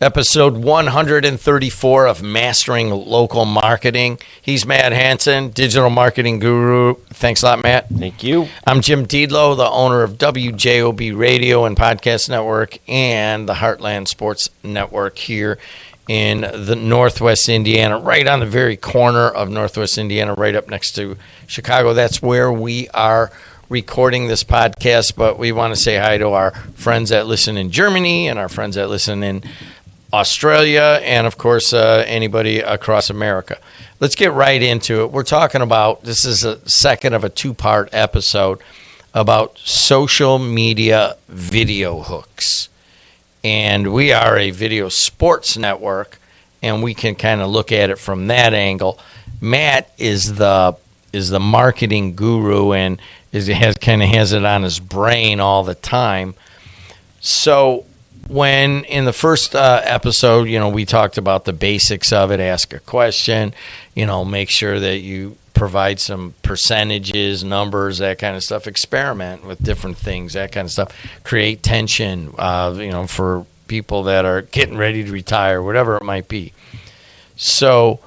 Episode 134 of Mastering Local Marketing. He's Matt Hansen, digital marketing guru. Thanks a lot, Matt. Thank you. I'm Jim Diedlow, the owner of WJOB Radio and Podcast Network and the Heartland Sports Network here in the Northwest Indiana, right on the very corner of Northwest Indiana, right up next to Chicago. That's where we are recording this podcast, but we want to say hi to our friends that listen in Germany and our friends that listen in Australia, and of course, anybody across America. Let's get right into it. We're talking about, this is a second of a two-part episode about social media video hooks. And we are a video sports network, and we can kind of look at it from that angle. Matt is the marketing guru and has it on his brain all the time. So when in the first episode, we talked about the basics of it, ask a question, make sure that you provide some percentages, numbers, that kind of stuff, experiment with different things, that kind of stuff, create tension, for people that are getting ready to retire, whatever it might be. So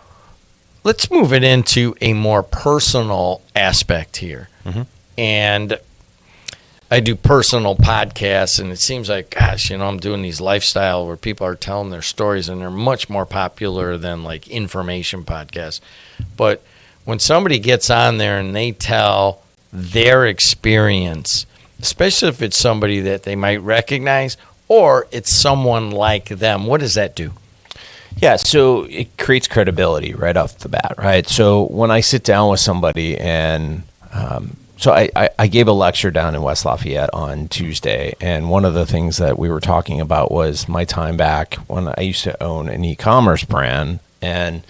let's move it into a more personal aspect here. Mm-hmm. And I do personal podcasts, and it seems like, gosh, I'm doing these lifestyle where people are telling their stories, and they're much more popular than like information podcasts. But when somebody gets on there and they tell their experience, especially if it's somebody that they might recognize or it's someone like them, what does that do? Yeah, so it creates credibility right off the bat, right? So when I sit down with somebody and So I gave a lecture down in West Lafayette on Tuesday, and one of the things that we were talking about was my time back when I used to own an e-commerce brand. And,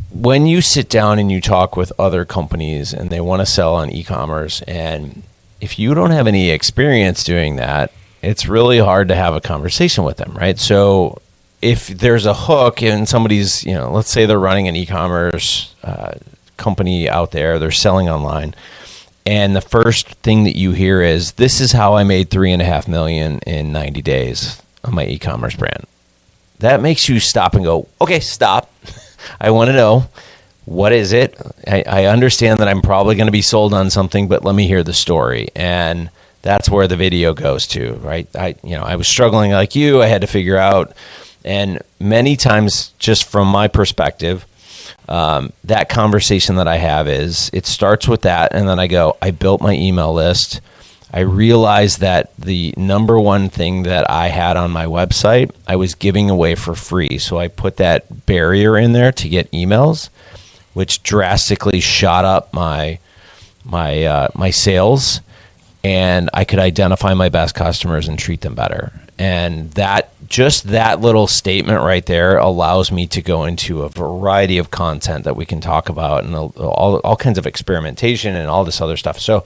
when you sit down and you talk with other companies and they want to sell on e-commerce, and if you don't have any experience doing that, it's really hard to have a conversation with them, right? So if there's a hook and somebody's, let's say they're running an e-commerce company out there, they're selling online, and the first thing that you hear is, this is how I made $3.5 million in 90 days on my e-commerce brand. That makes you stop and go, okay, stop. I want to know, what is it? I understand that I'm probably going to be sold on something, but let me hear the story. And that's where the video goes to, right? I was struggling like you. I had to figure out, and many times, just from my perspective, that conversation that I have is, it starts with that, and then I go, I built my email list. I realized that the number one thing that I had on my website, I was giving away for free. So I put that barrier in there to get emails, which drastically shot up my sales, and I could identify my best customers and treat them better. And that little statement right there allows me to go into a variety of content that we can talk about, and all kinds of experimentation and all this other stuff. So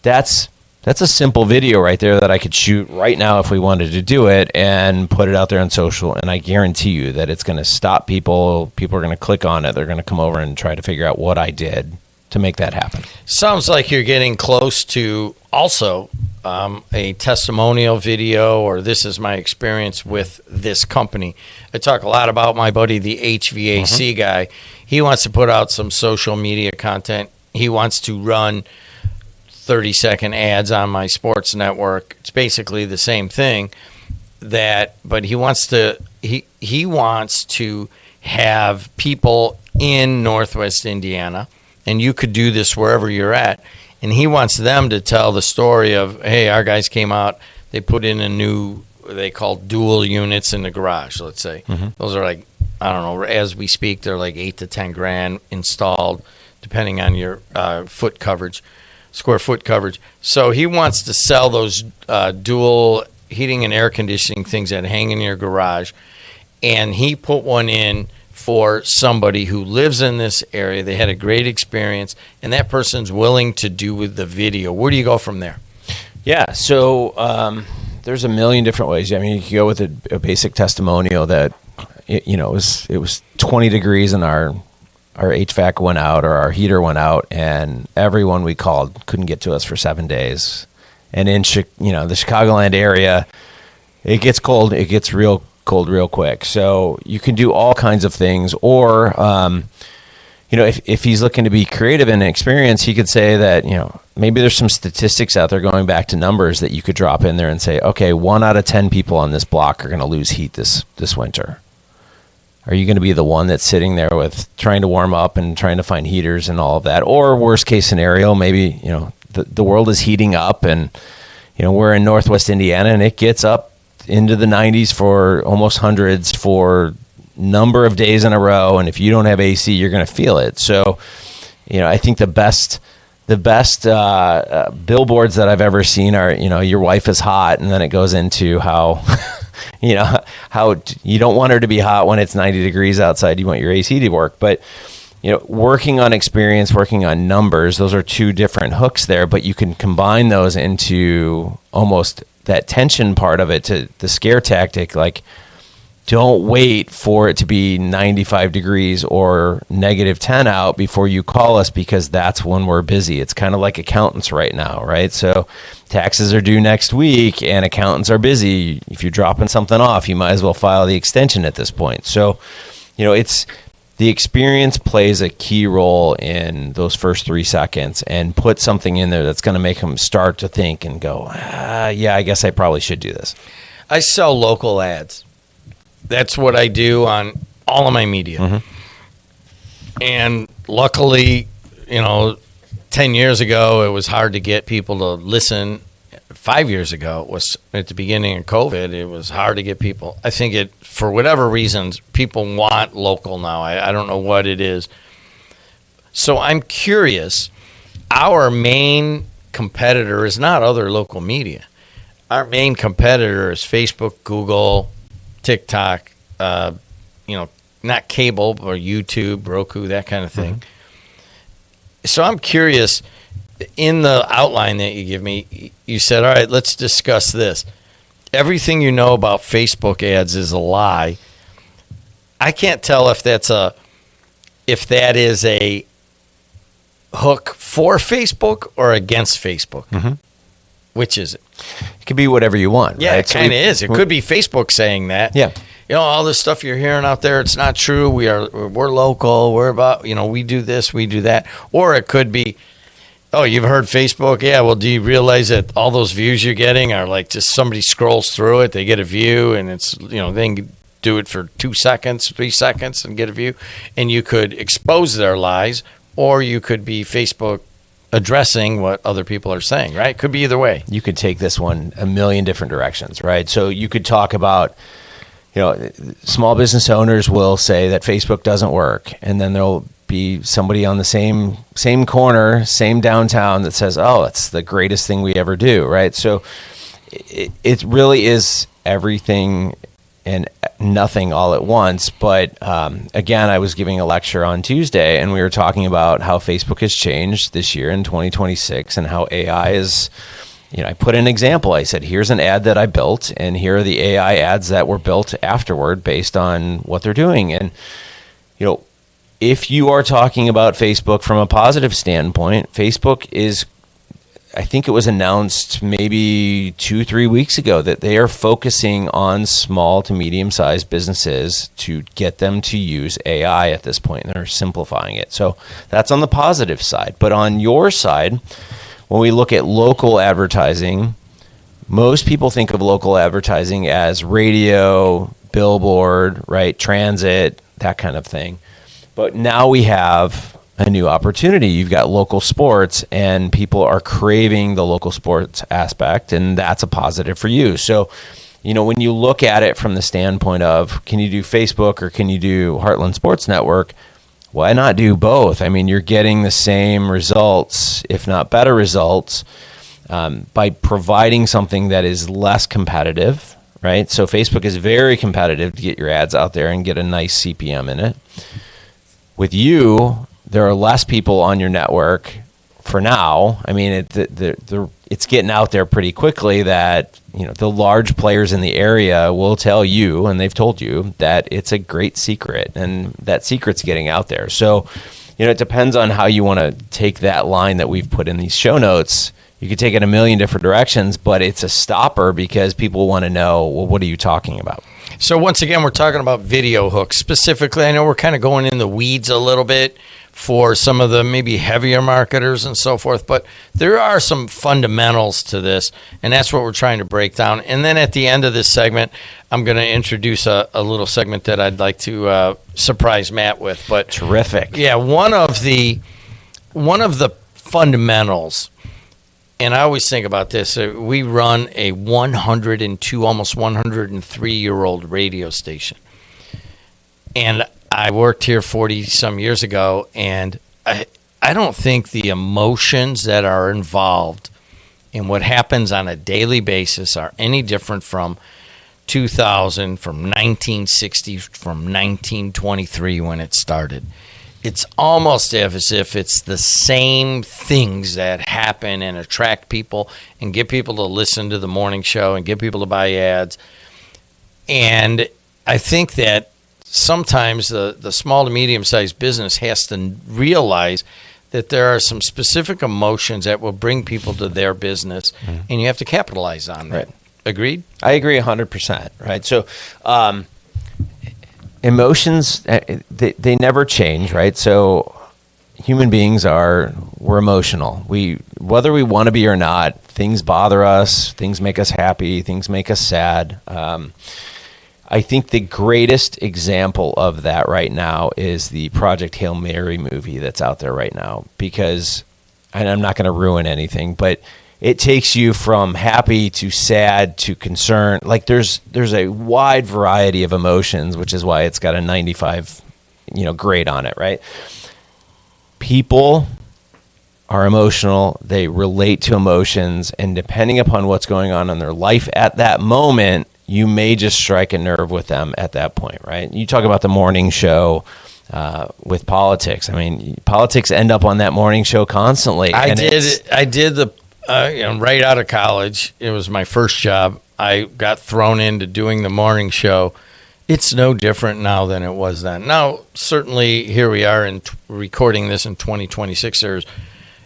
that's a simple video right there that I could shoot right now if we wanted to do it and put it out there on social. And I guarantee you that it's going to stop people. People are going to click on it. They're going to come over and try to figure out what I did to make that happen. Sounds like you're getting close to also a testimonial video, or this is my experience with this company. I talk a lot about my buddy, the HVAC guy. He wants to put out some social media content. He wants to run 30-second ads on my sports network. It's basically the same thing, but he wants to have people in Northwest Indiana, and you could do this wherever you're at, and he wants them to tell the story of, hey, our guys came out, they put in a new, they call dual units in the garage, let's say. Mm-hmm. Those are like, I don't know, as we speak, they're like $8,000 to $10,000 installed, depending on your square foot coverage. So he wants to sell those dual heating and air conditioning things that hang in your garage, and he put one in for somebody who lives in this area. They had a great experience, and that person's willing to do with the video. Where do you go from there? Yeah, so there's a million different ways. I mean, you can go with a basic testimonial that it was 20 degrees and our HVAC went out, or our heater went out, and everyone we called couldn't get to us for 7 days. And in the Chicagoland area, it gets cold. It gets real cold real quick. So you can do all kinds of things. Or, if he's looking to be creative and experienced, he could say that, maybe there's some statistics out there going back to numbers that you could drop in there and say, okay, 1 out of 10 people on this block are going to lose heat this winter. Are you going to be the one that's sitting there with trying to warm up and trying to find heaters and all of that? Or worst case scenario, maybe, the world is heating up and, we're in Northwest Indiana and it gets up into the 90s for almost hundreds for number of days in a row. And if you don't have AC, you're going to feel it. So, I think the best billboards that I've ever seen are, your wife is hot. And then it goes into how, how you don't want her to be hot when it's 90 degrees outside. You want your AC to work. But, working on experience, working on numbers, those are two different hooks there, but you can combine those into almost that tension part of it, to the scare tactic. Like, don't wait for it to be 95 degrees or -10 out before you call us, because that's when we're busy. It's kind of like accountants right now, right? So taxes are due next week and accountants are busy. If you're dropping something off, you might as well file the extension at this point. So, it's the experience plays a key role in those first 3 seconds, and put something in there that's going to make them start to think and go, yeah, I guess I probably should do this. I sell local ads. That's what I do on all of my media. Mm-hmm. And luckily, 10 years ago, it was hard to get people to listen. 5 years ago, it was at the beginning of COVID, it was hard to get people. I think for whatever reasons, people want local now. I don't know what it is. So I'm curious, our main competitor is not other local media. Our main competitor is Facebook, Google, TikTok, not cable, or YouTube, Roku, that kind of thing. Mm-hmm. So I'm curious, in the outline that you give me, you said, all right, let's discuss this. Everything you know about Facebook ads is a lie. I can't tell if that is a hook for Facebook or against Facebook. Mm-hmm. Which is it? It could be whatever you want. Yeah, right? It kind of is. It could be Facebook saying that. Yeah. All this stuff you're hearing out there, it's not true. We're local. We're about, we do this, we do that. Or it could be, oh, you've heard Facebook? Yeah, well, do you realize that all those views you're getting are like just somebody scrolls through it, they get a view, and it's, they can do it for 2 seconds, 3 seconds and get a view. And you could expose their lies, or you could be Facebook addressing what other people are saying, right? Could be either way. You could take this one a million different directions, right? So you could talk about, small business owners will say that Facebook doesn't work, and then there'll be somebody on the same corner, same downtown that says, oh, it's the greatest thing we ever do, right? So it really is everything and nothing all at once. But again, I was giving a lecture on Tuesday, and we were talking about how Facebook has changed this year in 2026 and how AI is, I put an example. I said, here's an ad that I built, and here are the AI ads that were built afterward based on what they're doing. And, if you are talking about Facebook from a positive standpoint, Facebook is, I think it was announced maybe 2-3 weeks ago that they are focusing on small to medium-sized businesses to get them to use AI at this point, and they're simplifying it. So that's on the positive side. But on your side, when we look at local advertising, most people think of local advertising as radio, billboard, right, transit, that kind of thing. But now we have a new opportunity. You've got local sports, and people are craving the local sports aspect, and that's a positive for you. So, when you look at it from the standpoint of, can you do Facebook or can you do Heartland Sports Network? Why not do both? I mean, you're getting the same results, if not better results, by providing something that is less competitive, right? So Facebook is very competitive to get your ads out there and get a nice CPM in it. With you, there are less people on your network for now. I mean, it's getting out there pretty quickly that, the large players in the area will tell you, and they've told you, that it's a great secret, and that secret's getting out there. So, it depends on how you want to take that line that we've put in these show notes. you could take it a million different directions, but it's a stopper because people want to know, well, what are you talking about? So once again, we're talking about video hooks specifically. I know we're kind of going in the weeds a little bit for some of the maybe heavier marketers and so forth, but there are some fundamentals to this, and that's what we're trying to break down. And then at the end of this segment, I'm going to introduce a little segment that I'd like to surprise Matt with. But terrific. Yeah, one of the fundamentals. And I always think about this. We run a 102, almost 103-year-old radio station. And I worked here 40-some years ago, and I don't think the emotions that are involved in what happens on a daily basis are any different from 2000, from 1960, from 1923 when it started. It's almost as if it's the same things that happen and attract people and get people to listen to the morning show and get people to buy ads. And I think that sometimes the small to medium-sized business has to realize that there are some specific emotions that will bring people to their business, and you have to capitalize on that. Right. Agreed? I agree 100%, right? So emotions, they never change, right? So human beings we're emotional. Whether we want to be or not, things bother us, things make us happy, things make us sad. I think the greatest example of that right now is the Project Hail Mary movie that's out there right now, because, and I'm not going to ruin anything, but it takes you from happy to sad to concerned. Like there's a wide variety of emotions, which is why it's got a 95, grade on it, right? People are emotional. They relate to emotions, and depending upon what's going on in their life at that moment, you may just strike a nerve with them at that point, right? You talk about the morning show with politics. I mean, politics end up on that morning show constantly. I did the right out of college. It was my first job. I got thrown into doing the morning show. It's no different now than it was then. Now, certainly, here we are in recording this in 2026.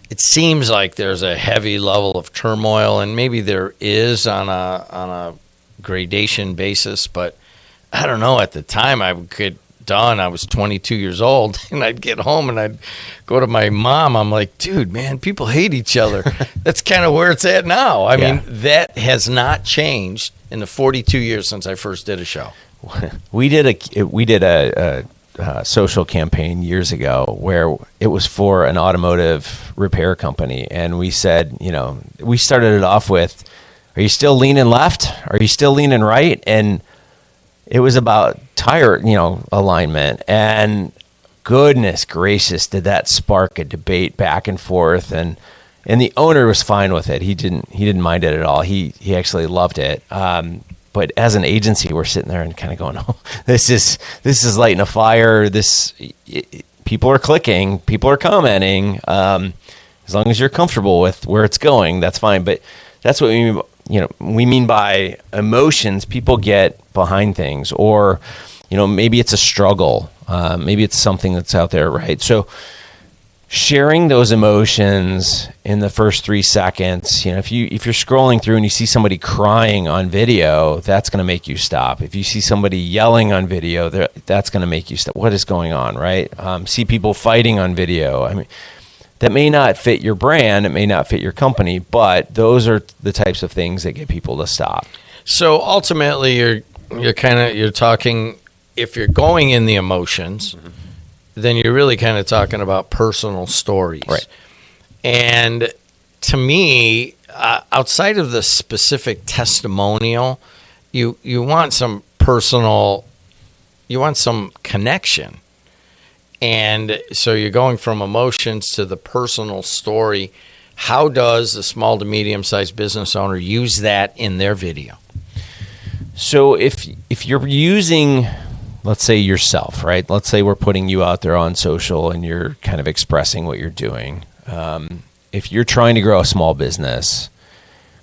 It seems like there's a heavy level of turmoil, and maybe there is on a gradation basis, but I don't know. At the time, I was 22 years old, and I'd get home and I'd go to my mom. I'm like, dude, man, people hate each other. That's kind of where it's at now. I mean, that has not changed in the 42 years since I first did a show. We did a social campaign years ago where it was for an automotive repair company, and we said, we started it off with, "Are you still leaning left? Are you still leaning right?" And it was about tire, alignment, and goodness gracious, did that spark a debate back and forth, and the owner was fine with it. He didn't mind it at all. He actually loved it. But as an agency, we're sitting there and kind of going, "Oh, this is lighting a fire. People are clicking, people are commenting. As long as you're comfortable with where it's going, that's fine." But that's what we mean by emotions. People get behind things, or maybe it's a struggle, maybe it's something that's out there, right? So sharing those emotions in the first 3 seconds, if you're scrolling through and you see somebody crying on video, that's going to make you stop. If you see somebody yelling on video, that's going to make you stop. What is going on, right? See people fighting on video. I mean, that may not fit your brand, it may not fit your company, but those are the types of things that get people to stop. So ultimately, you're talking, if you're going in the emotions, then you're really kind of talking about personal stories. Right. And to me, outside of the specific testimonial, you want some personal, you want some connection. And so you're going from emotions to the personal story. How does the small to medium-sized business owner use that in their video? So if you're using, let's say, yourself, right? Let's say we're putting you out there on social and you're kind of expressing what you're doing. If you're trying to grow a small business,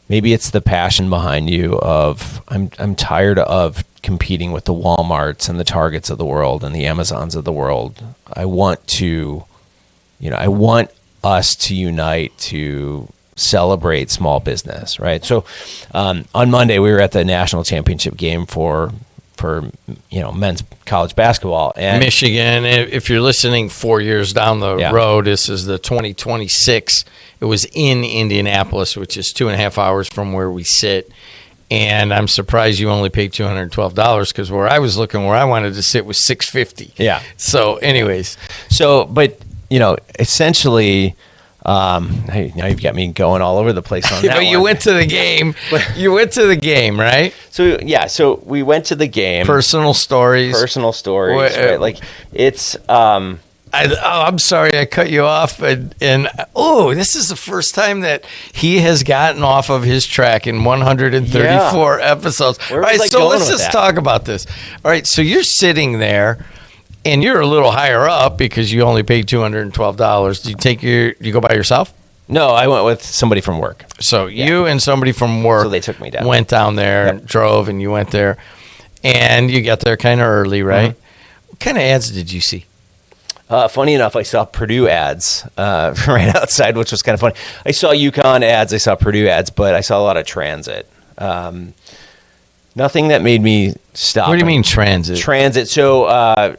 maybe it's the passion behind you of, I'm tired of competing with the Walmarts and the Targets of the world and the Amazons of the world. I want us to unite to celebrate small business, right? So on Monday, we were at the national championship game for men's college basketball. And Michigan, if you're listening 4 years down the road, this is the 2026. It was in Indianapolis, which is 2.5 hours from where we sit. And I'm surprised you only paid $212 because where I was looking, where I wanted to sit was $650. Yeah. So anyways. But essentially, now you've got me going all over the place on that. But you went to the game. You went to the game, right? So we went to the game. Personal stories. Right? Like it's. I'm sorry I cut you off, and this is the first time that he has gotten off of his track in 134 episodes. All right, so let's just talk about this. All right, so you're sitting there, and you're a little higher up because you only paid $212. Do you go by yourself? No, I went with somebody from work. So you and somebody from work. So they took me down. Went down there and drove, and you went there, and you got there kind of early, right? Mm-hmm. What kind of ads did you see? Funny enough, I saw Purdue ads right outside, which was kind of funny. I saw UConn ads, I saw Purdue ads, but I saw a lot of transit. Nothing that made me stop. What do you mean transit? Transit. So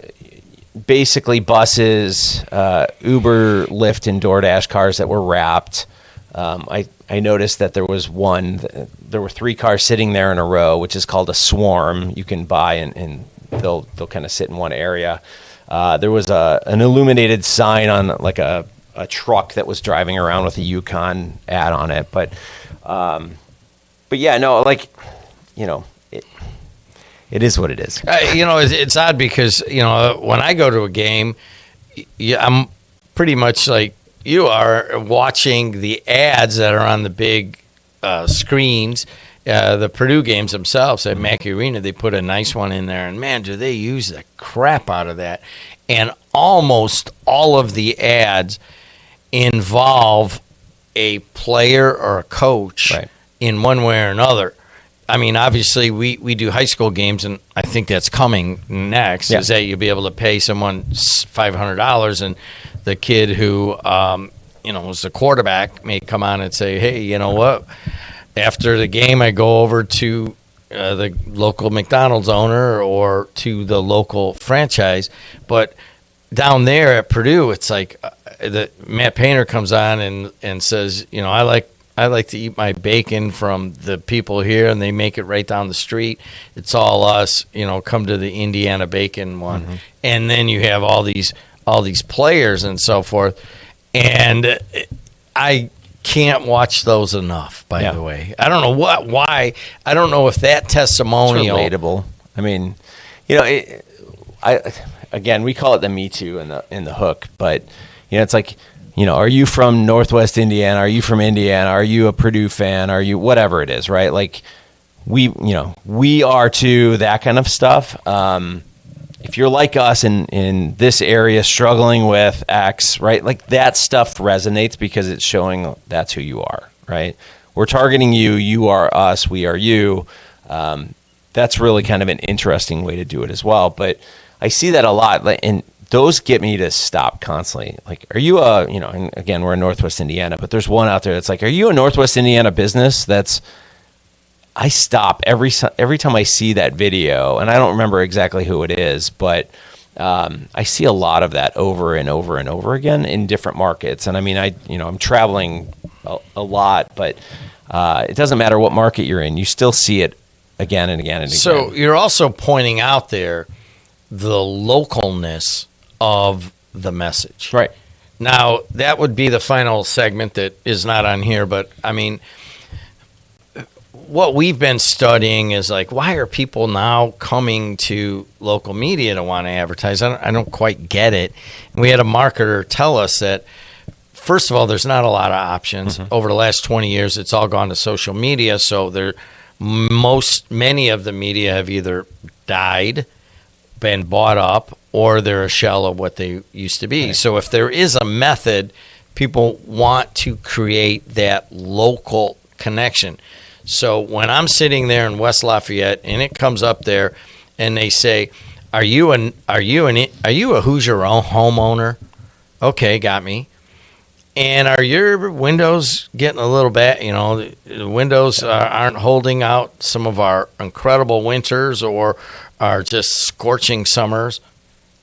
basically buses, Uber, Lyft, and DoorDash cars that were wrapped. I noticed that there were 3 cars sitting there in a row, which is called a swarm. You can buy and they'll kind of sit in one area. There was an illuminated sign on like a truck that was driving around with a UConn ad on it. But yeah, no, like, it is what it is. It's odd because, when I go to a game, I'm pretty much like you are watching the ads that are on the big screens. The Purdue games themselves at Mackey Arena, they put a nice one in there, and man, do they use the crap out of that. And almost all of the ads involve a player or a coach in one way or another. I mean, obviously, we do high school games, and I think that's coming next, is that you'll be able to pay someone $500, and the kid who, was the quarterback may come on and say, hey, you know what? After the game, I go over to the local McDonald's owner or to the local franchise. But down there at Purdue, it's like Matt Painter comes on and says, I like to eat my bacon from the people here, and they make it right down the street. It's all us, come to the Indiana bacon one. Mm-hmm. And then you have all these players and so forth. And I can't watch those enough, by the way. I don't know why. I don't know if that testimonial. It's relatable. I mean, again, we call it the Me Too in the hook, but it's like, are you from Northwest Indiana? Are you from Indiana? Are you a Purdue fan? Are you whatever it is, right? Like we are too, that kind of stuff. If you're like us in this area struggling with X, right? Like that stuff resonates because it's showing that's who you are, right? We're targeting you. You are us. We are you. That's really kind of an interesting way to do it as well. But I see that a lot, and those get me to stop constantly. Like, are you and again, we're in Northwest Indiana, but there's one out there that's like, are you a Northwest Indiana business? I stop every time I see that video, and I don't remember exactly who it is, but I see a lot of that over and over and over again in different markets. And I mean, I'm traveling a lot, but it doesn't matter what market you're in, you still see it again and again and again. So you're also pointing out there the localness of the message. Right. Now, that would be the final segment that is not on here, but I mean, what we've been studying is like, why are people now coming to local media to want to advertise? I don't quite get it. And we had a marketer tell us that, first of all, there's not a lot of options. Mm-hmm. Over the last 20 years, it's all gone to social media. So many of the media have either died, been bought up, or they're a shell of what they used to be. Right. So if there is a method, people want to create that local connection. So when I'm sitting there in West Lafayette and it comes up there and they say, are you a Hoosier homeowner? Okay, got me. And are your windows getting a little bad? You know, the windows aren't holding out some of our incredible winters or are just scorching summers.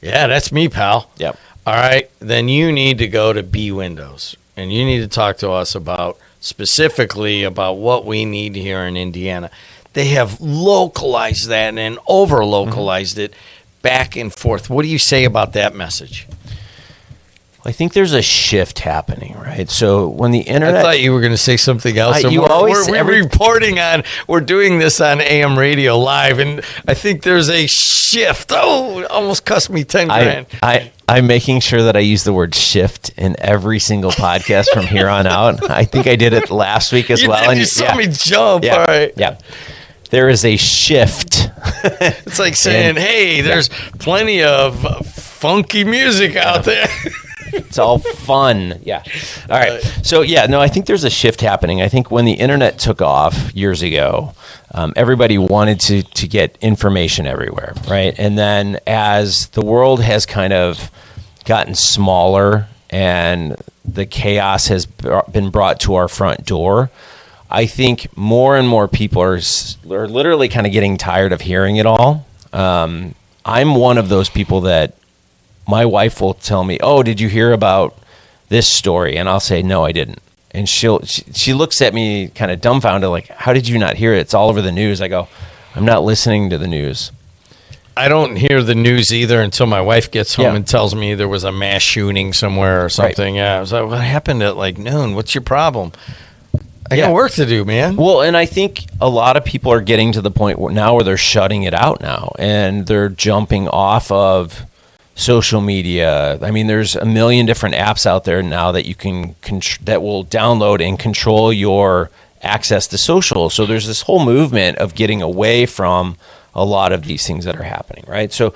Yeah, that's me, pal. Yep. All right, then you need to go to B Windows, and you need to talk to us about specifically about what we need here in Indiana. They have localized that and over-localized it back and forth. What do you say about that message? I think there's a shift happening, right? So when the internet, I thought you were going to say something else. We're doing this on AM radio live, and I think there's a shift. Oh, it almost cost me 10 grand. I'm making sure that I use the word shift in every single podcast from here on out. I think I did it last week as well. And you saw me jump. Yeah, all right. Yeah. There is a shift. It's like saying, hey, there's plenty of funky music out there. It's all fun. Yeah. All right. So, I think there's a shift happening. I think when the internet took off years ago, everybody wanted to get information everywhere, right? And then as the world has kind of gotten smaller and the chaos has been brought to our front door, I think more and more people are literally kind of getting tired of hearing it all. I'm one of those people that my wife will tell me, "Oh, did you hear about this story?" And I'll say, "No, I didn't." And she looks at me kind of dumbfounded, like, "How did you not hear it? It's all over the news." I go, "I'm not listening to the news." I don't hear the news either until my wife gets home and tells me there was a mass shooting somewhere or something. Right. Yeah, I was like, "What happened at like noon? What's your problem?" I got work to do, man. Well, and I think a lot of people are getting to the point where they're shutting it out now, and they're jumping off of social media. I mean, there's a million different apps out there now that you can that will download and control your access to social. So there's this whole movement of getting away from a lot of these things that are happening, right? So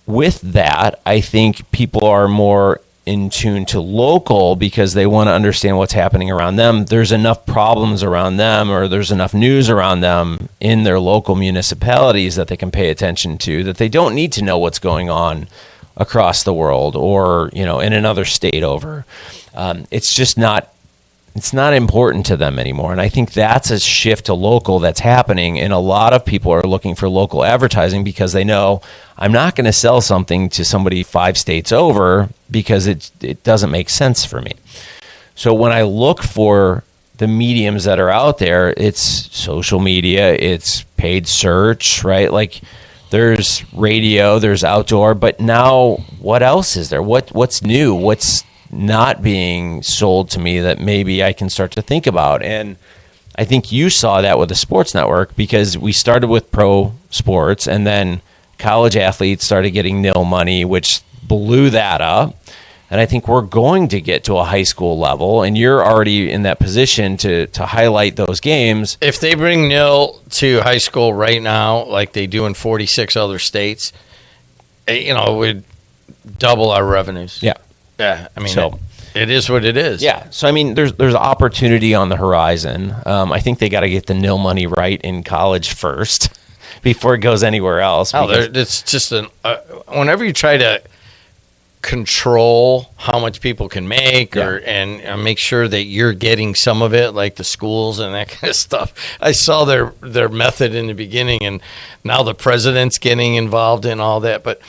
with that, I think people are more in tune to local because they want to understand what's happening around them. There's enough problems around them, or there's enough news around them in their local municipalities that they can pay attention to, that they don't need to know what's going on across the world or, in another state over. It's just not important to them anymore. And I think that's a shift to local that's happening. And a lot of people are looking for local advertising because they know I'm not going to sell something to somebody 5 states over because it doesn't make sense for me. So when I look for the mediums that are out there, it's social media, it's paid search, right? Like there's radio, there's outdoor, but now what else is there? What's new? What's not being sold to me that maybe I can start to think about? And I think you saw that with the sports network because we started with pro sports and then college athletes started getting nil money, which blew that up. And I think we're going to get to a high school level, and you're already in that position to highlight those games. If they bring nil to high school right now, like they do in 46 other states, it would double our revenues. Yeah. Yeah, I mean, it is what it is. Yeah, so I mean, there's opportunity on the horizon. I think they got to get the nil money right in college first before it goes anywhere else. It's just whenever you try to control how much people can make and make sure that you're getting some of it, like the schools and that kind of stuff. I saw their method in the beginning, and now the president's getting involved in all that. But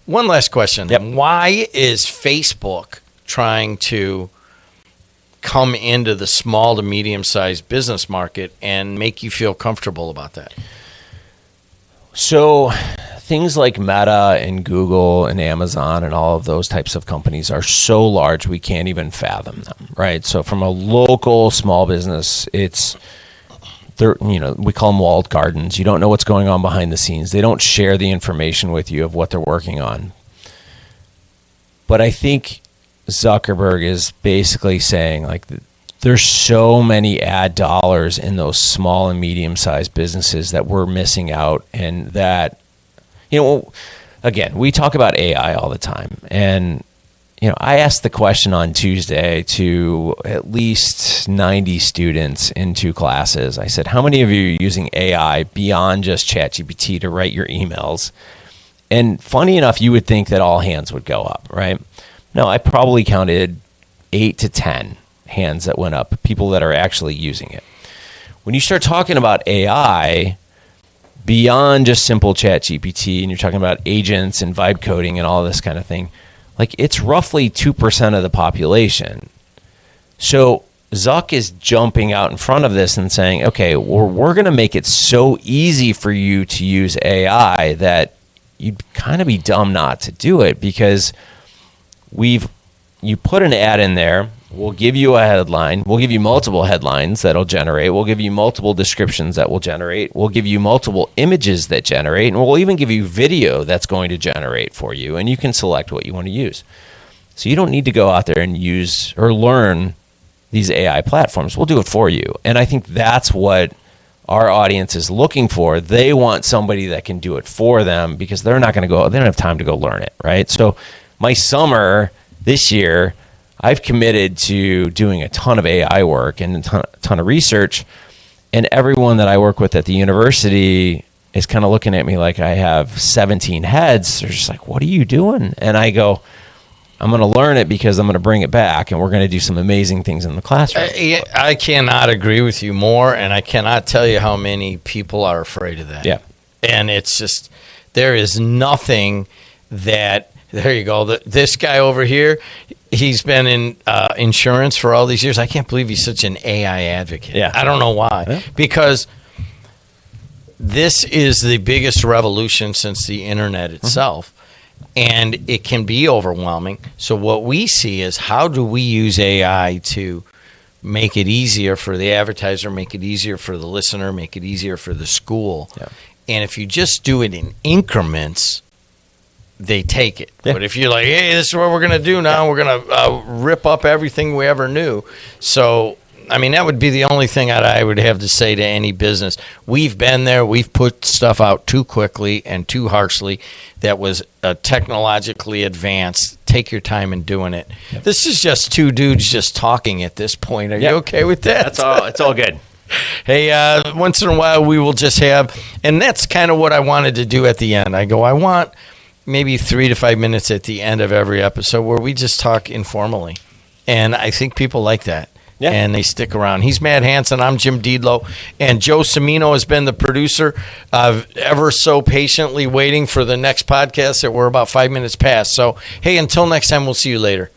one last question. Yep. Why is Facebook trying to come into the small to medium-sized business market and make you feel comfortable about that? So things like Meta and Google and Amazon and all of those types of companies are so large we can't even fathom them, right? So from a local small business, we call them walled gardens. You don't know what's going on behind the scenes. They don't share the information with you of what they're working on. But I think Zuckerberg is basically saying, like, there's so many ad dollars in those small and medium-sized businesses that we're missing out. And that, again, we talk about AI all the time. And, I asked the question on Tuesday to at least 90 students in 2 classes. I said, how many of you are using AI beyond just ChatGPT to write your emails? And funny enough, you would think that all hands would go up, right? No, I probably counted 8 to 10 hands that went up, people that are actually using it. When you start talking about AI, beyond just simple chat GPT, and you're talking about agents and vibe coding and all this kind of thing, like it's roughly 2% of the population. So Zuck is jumping out in front of this and saying, okay, we're going to make it so easy for you to use AI that you'd kind of be dumb not to do it, because you put an ad in there, we'll give you a headline, we'll give you multiple headlines that'll generate, we'll give you multiple descriptions that will generate, we'll give you multiple images that generate, and we'll even give you video that's going to generate for you, and you can select what you want to use. So you don't need to go out there and use or learn these AI platforms. We'll do it for you. And I think that's what our audience is looking for. They want somebody that can do it for them, because they're not going to go, they don't have time to go learn it, right? So my summer this year, I've committed to doing a ton of AI work and a ton of research, and everyone that I work with at the university is kind of looking at me like I have 17 heads. They're just like, what are you doing? And I go, I'm going to learn it because I'm going to bring it back, and we're going to do some amazing things in the classroom. I cannot agree with you more, and I cannot tell you how many people are afraid of that. Yeah. And it's just, there is nothing that, there you go, this guy over here, he's been in insurance for all these years. I can't believe he's such an AI advocate. Yeah. I don't know why. Yeah. Because this is the biggest revolution since the internet itself. And it can be overwhelming. So what we see is, how do we use AI to make it easier for the advertiser, make it easier for the listener, make it easier for the school. Yeah. And if you just do it in increments, they take it. Yeah. But if you're like, hey, this is what we're going to do now, we're going to rip up everything we ever knew. So, I mean, that would be the only thing I would have to say to any business. We've been there. We've put stuff out too quickly and too harshly that was technologically advanced. Take your time in doing it. Yep. This is just two dudes just talking at this point. Are you okay with that? That's all. It's all good. Hey, once in a while we will just have, and that's kind of what I wanted to do at the end. I want maybe 3 to 5 minutes at the end of every episode where we just talk informally. And I think people like that. Yeah. And they stick around. He's Matt Hansen. I'm Jim Diedlow. And Joe Cimino has been the producer, ever so patiently waiting for the next podcast that we're about 5 minutes past. So, hey, until next time, we'll see you later.